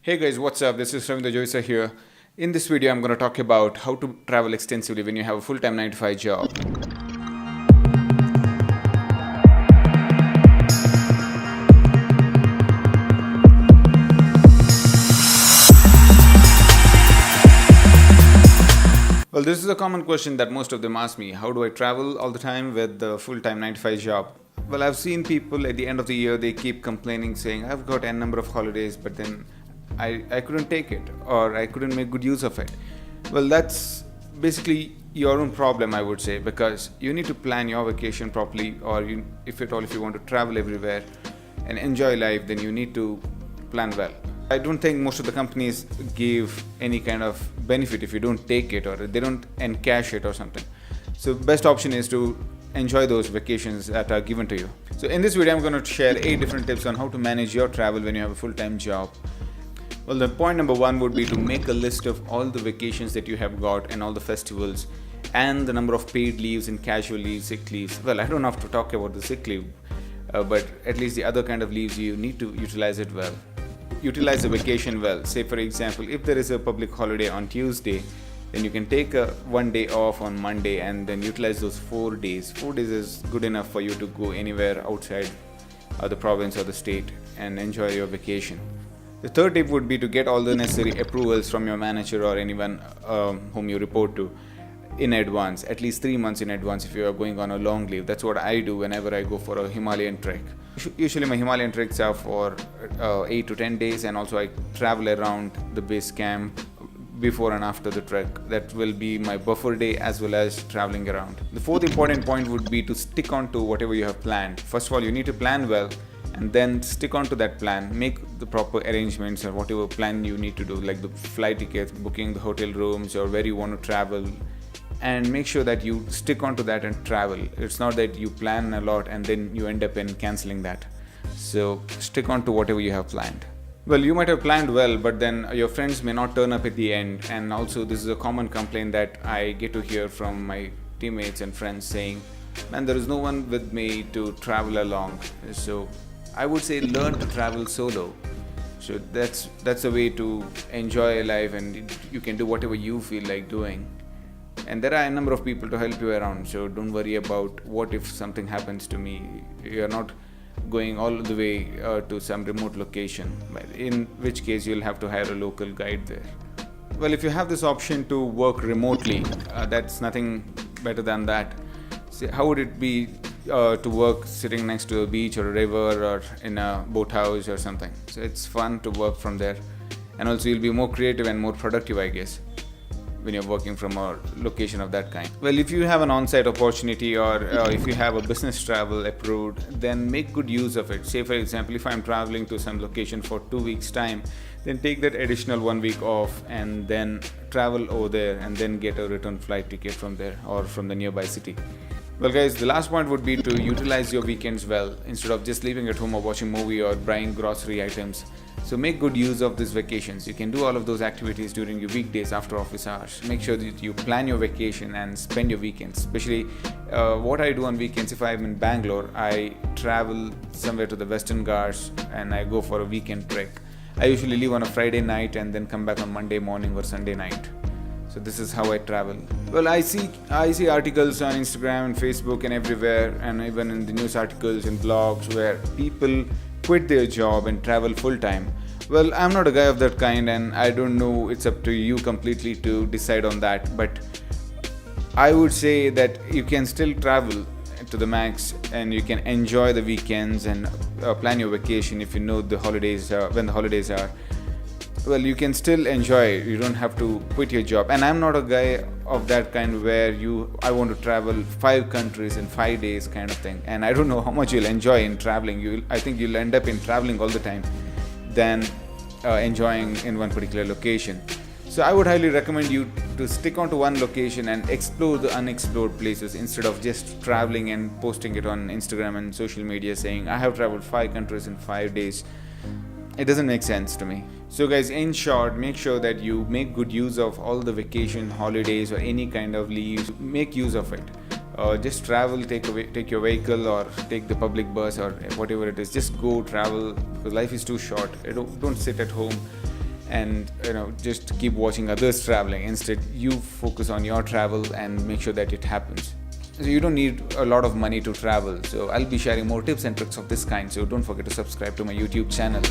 Hey guys, what's up? This is Ravindra Joisa here. In this video, I'm going to talk about how to travel extensively when you have a full-time 9 to 5 job. Well, this is a common question that most of them ask me. How do I travel all the time with the full-time 9 to 5 job? Well, I've seen people at the end of the year, they keep complaining saying, I've got n number of holidays, but then I couldn't take it or I couldn't make good use of it. Well, that's basically your own problem, I would say, because you need to plan your vacation properly, or if you want to travel everywhere and enjoy life, then you need to plan well. I don't think most of the companies give any kind of benefit if you don't take it, or they don't encash it or something. So best option is to enjoy those vacations that are given to you. So in this video, I'm going to share 8 different tips on how to manage your travel when you have a full-time job. Well, the point number 1 would be to make a list of all the vacations that you have got and all the festivals and the number of paid leaves and casual leaves, sick leaves. Well, I don't have to talk about the sick leave, but at least the other kind of leaves, you need to utilize it well. Utilize the vacation well. Say, for example, if there is a public holiday on Tuesday, then you can take one day off on Monday and then utilize those 4 days. 4 days is good enough for you to go anywhere outside the province or the state and enjoy your vacation. The third tip would be to get all the necessary approvals from your manager or anyone whom you report to in advance, at least 3 months in advance if you are going on a long leave. That's what I do whenever I go for a Himalayan trek. Usually my Himalayan treks are for 8 to 10 days, and also I travel around the base camp before and after the trek. That will be my buffer day as well as traveling around. The fourth important point would be to stick on to whatever you have planned. First of all, you need to plan well and then stick on to that plan. Make the proper arrangements or whatever plan you need to do, like the flight tickets, booking the hotel rooms, or where you want to travel, and make sure that you stick on to that and travel. It's not that you plan a lot and then you end up in cancelling that. So stick on to whatever you have planned. Well, you might have planned well, but then your friends may not turn up at the end. And also, this is a common complaint that I get to hear from my teammates and friends saying, man, there is no one with me to travel along. So I would say learn to travel solo. So that's a way to enjoy life, and you can do whatever you feel like doing. And there are a number of people to help you around, so don't worry about what if something happens to me. You're not going all the way to some remote location, in which case you'll have to hire a local guide there. Well, if you have this option to work remotely, that's nothing better than that. So how would it be to work sitting next to a beach or a river or in a boathouse or something? So it's fun to work from there, and also you'll be more creative and more productive, I guess, when you're working from a location of that kind. Well, if you have an on-site opportunity, or if you have a business travel approved, then make good use of it. Say, for example, if I'm traveling to some location for 2 weeks time, then take that additional 1 week off and then travel over there and then get a return flight ticket from there or from the nearby city. Well guys, the last point would be to utilize your weekends well instead of just leaving at home or watching movie or buying grocery items. So make good use of these vacations. You can do all of those activities during your weekdays after office hours. Make sure that you plan your vacation and spend your weekends. Especially what I do on weekends, if I'm in Bangalore, I travel somewhere to the Western Ghats and I go for a weekend trek. I usually leave on a Friday night and then come back on Monday morning or Sunday night. So this is how I travel. Well, I see articles on Instagram and Facebook and everywhere, and even in the news articles and blogs, where people quit their job and travel full time. Well, I'm not a guy of that kind, and I don't know, it's up to you completely to decide on that. But I would say that you can still travel to the max and you can enjoy the weekends and plan your vacation if you know the holidays when the holidays are. Well, you can still enjoy it. You don't have to quit your job. And I'm not a guy of that kind where I want to travel 5 countries in 5 days kind of thing. And I don't know how much you'll enjoy in traveling. I think you'll end up in traveling all the time than enjoying in one particular location. So I would highly recommend you to stick on to one location and explore the unexplored places instead of just traveling and posting it on Instagram and social media saying, I have traveled 5 countries in 5 days. It doesn't make sense to me. So guys, in short, make sure that you make good use of all the vacation, holidays, or any kind of leaves. Make use of it. Just travel, take your vehicle or take the public bus or whatever it is. Just go travel, because life is too short. Don't sit at home and just keep watching others traveling. Instead, you focus on your travel and make sure that it happens. So you don't need a lot of money to travel. So I'll be sharing more tips and tricks of this kind. So don't forget to subscribe to my YouTube channel.